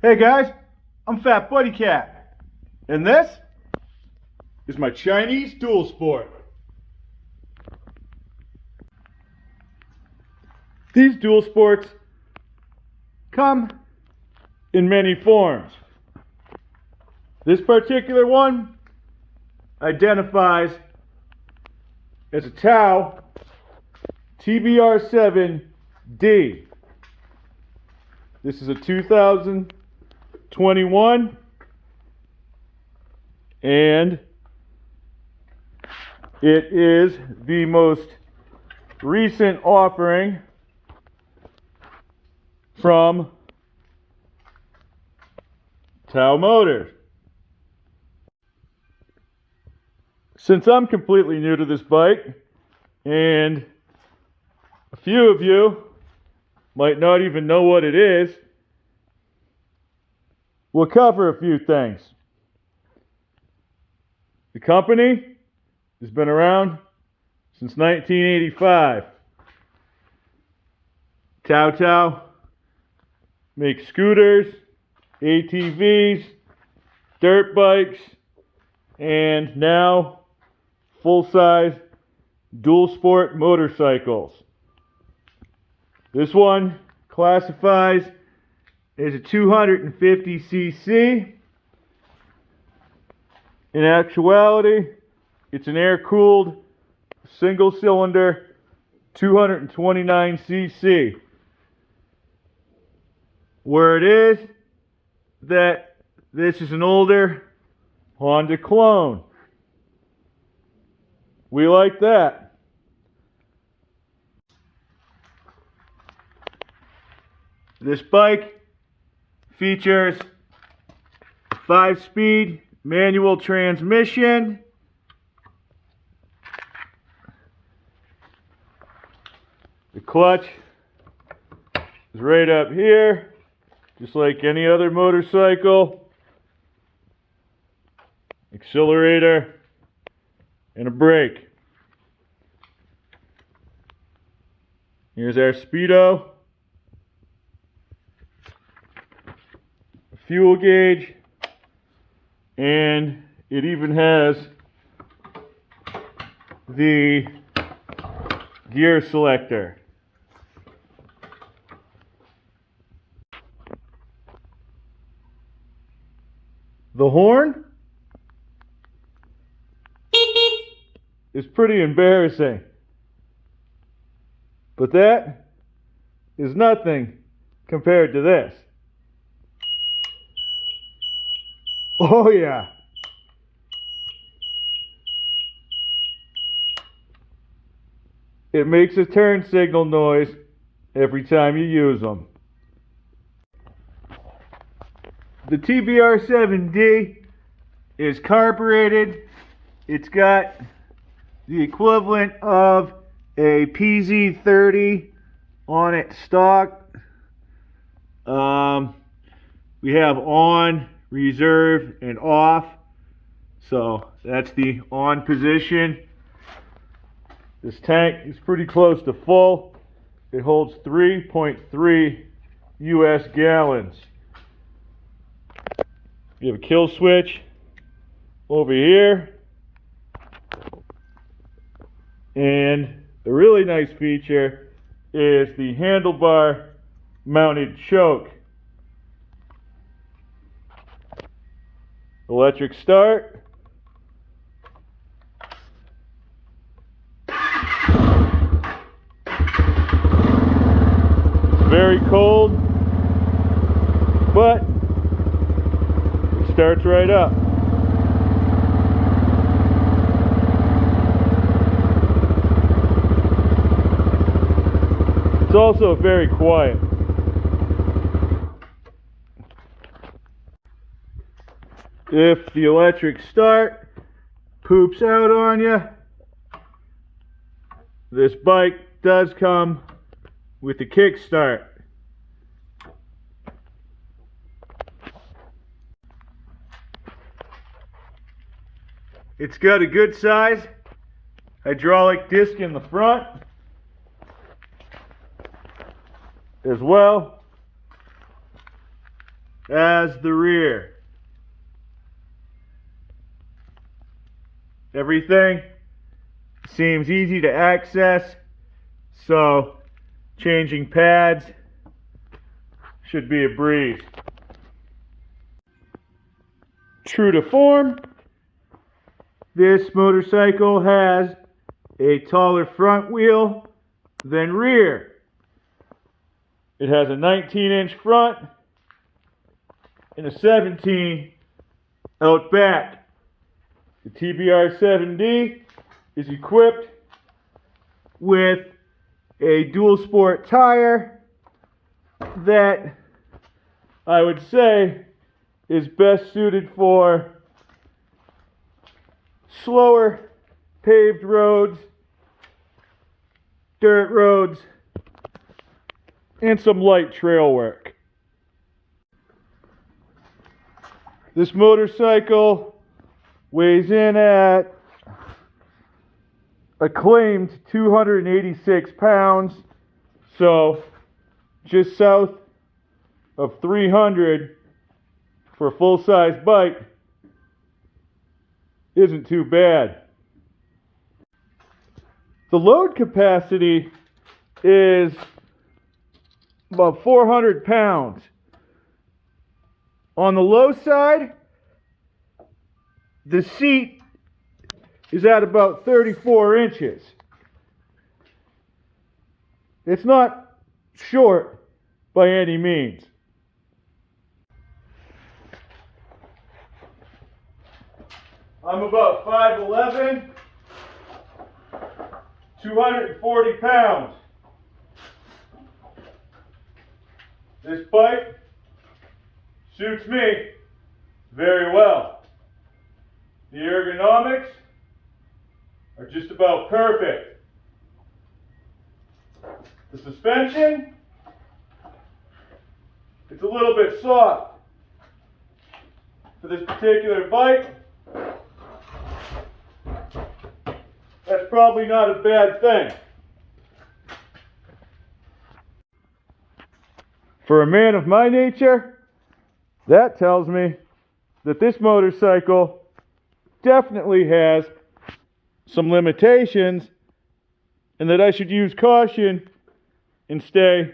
Hey guys, I'm FatBuddyCat, and this is my Chinese dual sport. These dual sports come in many forms. This particular one identifies as a Tao Tbr7-D. This is a 2021 and it is the most recent offering from Tao Motor. Since I'm completely new to this bike, and a few of you might not even know what it is, we'll cover a few things. The company has been around since 1985. Tao makes scooters, ATVs, dirt bikes, and now full-size dual sport motorcycles. This one classifies as a 250cc. In actuality, it's an air-cooled, single-cylinder, 229cc. Where it is that this is an older Honda clone. We like that. This bike features a 5-speed manual transmission, the clutch is right up here, just like any other motorcycle, accelerator, and a brake. Here's our speedo, a fuel gauge, and it even has the gear selector. The horn is pretty embarrassing, but that is nothing compared to this. Oh yeah. It makes a turn signal noise every time you use them. The TBR7-D is carbureted. It's got the equivalent of a PZ30 on its stock. We have on, reserve, and off. So that's the on position. This tank is pretty close to full. It holds 3.3 US gallons. You have a kill switch over here. And a really nice feature is the handlebar mounted choke. Electric start. It's very cold, but it starts right up. It's also very quiet. If the electric start poops out on you, this bike does come with a kickstart. It's got a good size hydraulic disc in the front as well as the rear. Everything seems easy to access, so changing pads should be a breeze. True to form, this motorcycle has a taller front wheel than rear. It has a 19-inch front and a 17 out back. The TBR7-D is equipped with a dual sport tire that I would say is best suited for slower paved roads, dirt roads, and some light trail work. This motorcycle weighs in at a claimed 286 pounds, so just south of 300 for a full-size bike isn't too bad. The load capacity is about 400 pounds. On the low side, the seat is at about 34 inches. It's not short by any means. I'm about 5'11", 240 pounds. This bike suits me very well. The ergonomics are just about perfect. The suspension, it's a little bit soft. For this particular bike, that's probably not a bad thing. For a man of my nature, that tells me that this motorcycle definitely has some limitations and that I should use caution and stay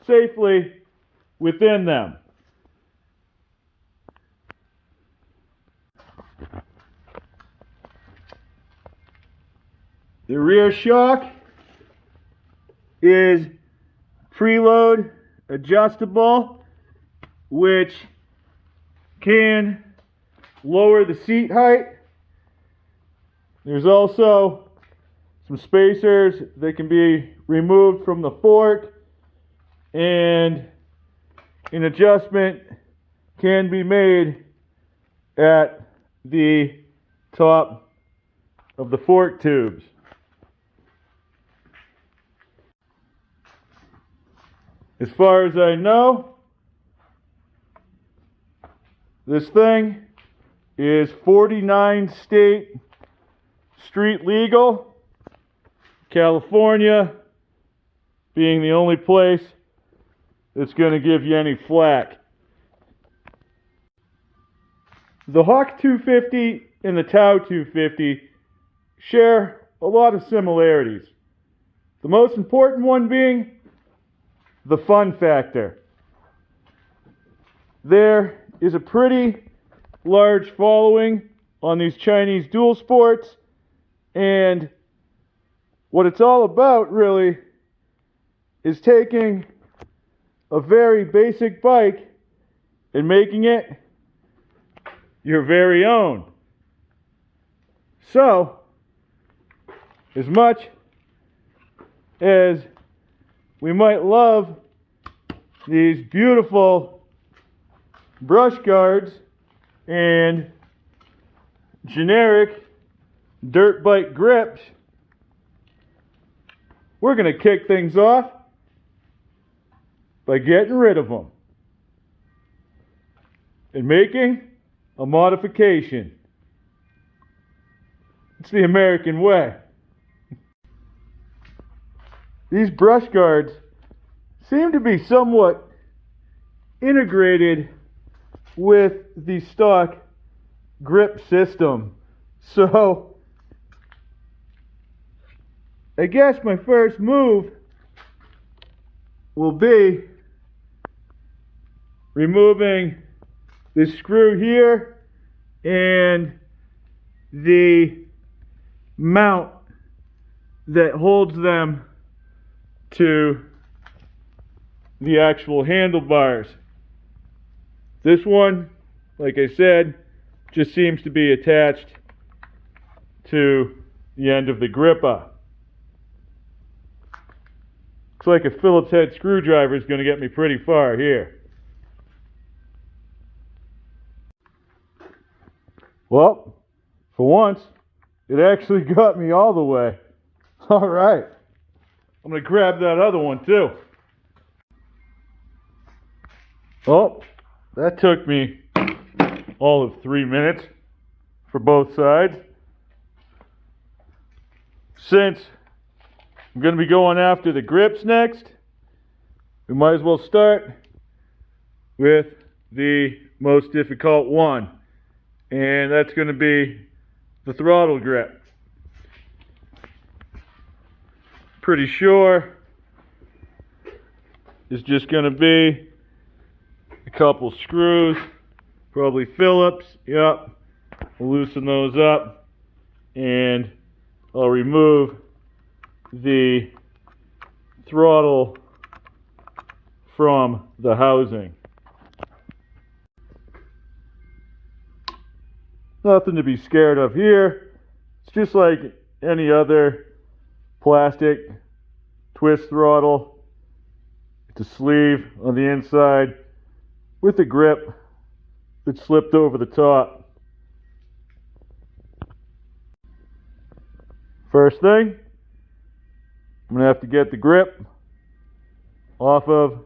safely within them. The rear shock is preload adjustable, which can lower the seat height. There's also some spacers that can be removed from the fork, and an adjustment can be made at the top of the fork tubes. As far as I know, this thing is 49 state street legal, California being the only place that's going to give you any flack. The Hawk 250 and the Tao 250 share a lot of similarities. The most important one being the fun factor. There is a pretty large following on these Chinese dual sports, and what it's all about really is taking a very basic bike and making it your very own. So, as much as we might love these beautiful brush guards and generic dirt bike grips, we're going to kick things off by getting rid of them and making a modification. It's the American way. These brush guards seem to be somewhat integrated with the stock grip system. So I guess my first move will be removing the screw here and the mount that holds them to the actual handlebars. This one, like I said, just seems to be attached to the end of the gripper. Looks like a Phillips head screwdriver is going to get me pretty far here. Well, for once, it actually got me all the way. All right. I'm going to grab that other one too. Oh, that took me all of 3 minutes for both sides. Since I'm going to be going after the grips next, we might as well start with the most difficult one. And that's going to be the throttle grip. Pretty sure it's just going to be a couple screws, probably Phillips. Yep. We'll loosen those up and I'll remove the throttle from the housing. Nothing to be scared of here. It's just like any other plastic twist throttle. It's a sleeve on the inside with a grip that slipped over the top. First thing, I'm going to have to get the grip off of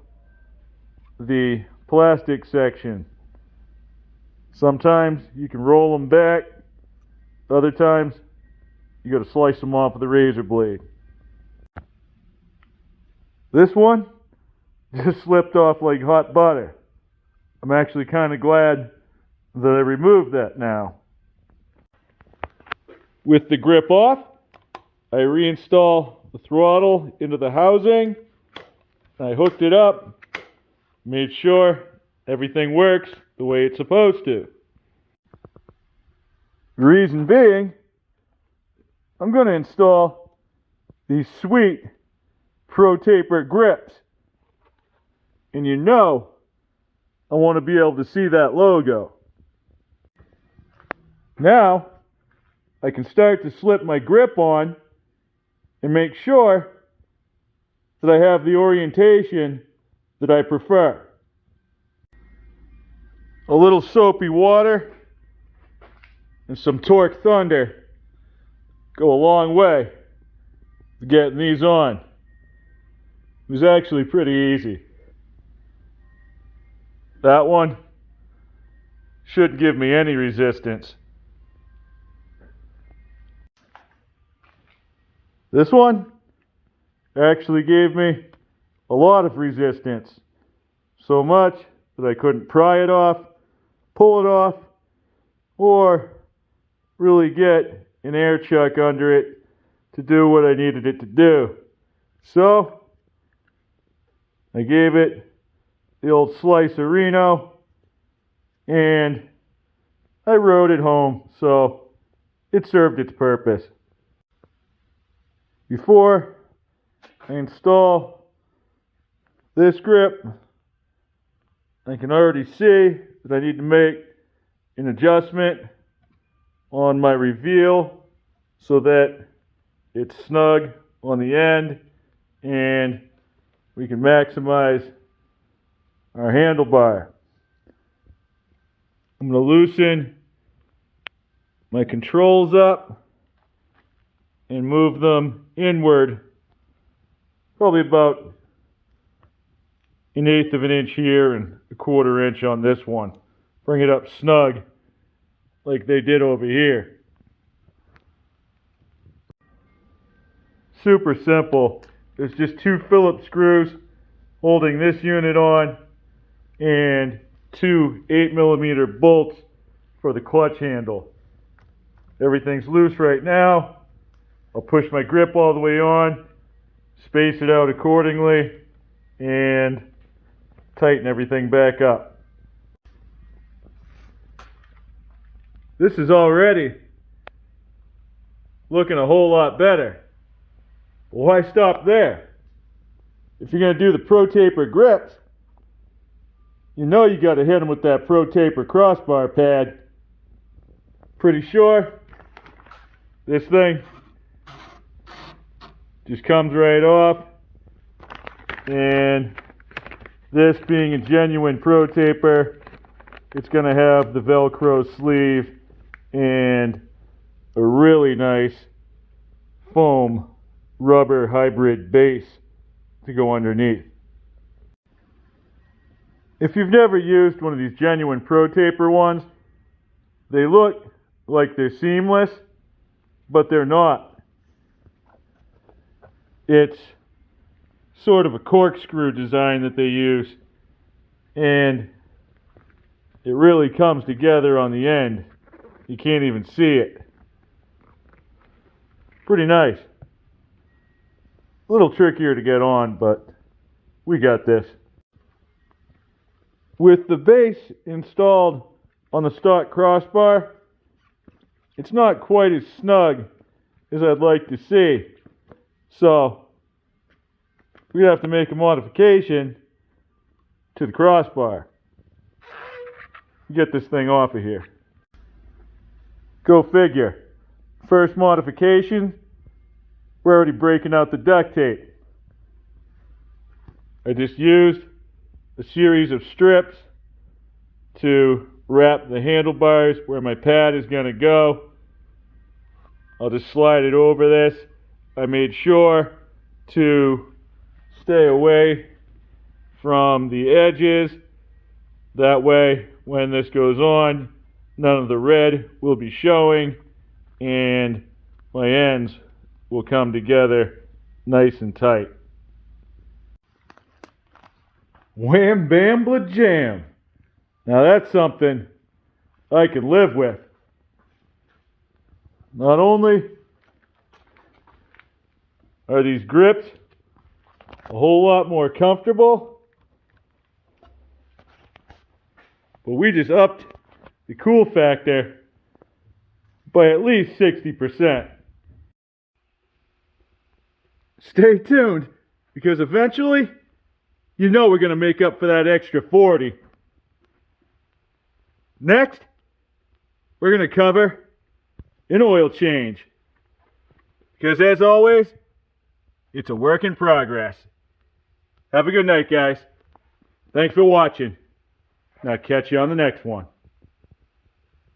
the plastic section. Sometimes you can roll them back, other times you got to slice them off with a razor blade. This one just slipped off like hot butter. I'm actually kind of glad that I removed that now. With the grip off, I reinstall the throttle into the housing. I hooked it up, made sure everything works the way it's supposed to. The reason being, I'm going to install these sweet Pro Taper grips. And you know, I want to be able to see that logo. Now, I can start to slip my grip on and make sure that I have the orientation that I prefer. A little soapy water and some torque thunder go a long way to getting these on. It was actually pretty easy. That one shouldn't give me any resistance. This one actually gave me a lot of resistance. So much that I couldn't pry it off, pull it off, or really get an air chuck under it to do what I needed it to do. So I gave it the old slice of Reno and I rode it home, so it served its purpose. Before I install this grip, I can already see that I need to make an adjustment on my reveal so that it's snug on the end and we can maximize our handlebar. I'm going to loosen my controls up and move them inward, probably about 1/8 of an inch here and 1/4 inch on this one. Bring it up snug like they did over here. Super simple. There's just 2 Phillips screws holding this unit on and 2 8mm bolts for the clutch handle. Everything's loose right now. I'll push my grip all the way on, space it out accordingly, and tighten everything back up. This is already looking a whole lot better. But why stop there? If you're going to do the Pro Taper grips, you know you got to hit them with that Pro Taper crossbar pad. Pretty sure this thing just comes right off, and this being a genuine Pro Taper, it's going to have the Velcro sleeve and a really nice foam rubber hybrid base to go underneath. If you've never used one of these genuine Pro Taper ones, they look like they're seamless, but they're not. It's sort of a corkscrew design that they use, and it really comes together on the end. You can't even see it. Pretty nice. A little trickier to get on, but we got this. With the base installed on the stock crossbar, it's not quite as snug as I'd like to see. So we have to make a modification to the crossbar. Get this thing off of here. Go figure. First modification, we're already breaking out the duct tape. I just used a series of strips to wrap the handlebars where my pad is going to go. I'll just slide it over this. I made sure to stay away from the edges. That way, when this goes on, none of the red will be showing, and my ends will come together nice and tight. Wham bam bla jam. Now that's something I can live with. Not only are these grips a whole lot more comfortable, but we just upped the cool factor by at least 60%. Stay tuned, because eventually, you know we're going to make up for that extra 40. Next, we're going to cover an oil change. Because as always, it's a work in progress. Have a good night, guys. Thanks for watching. Now catch you on the next one.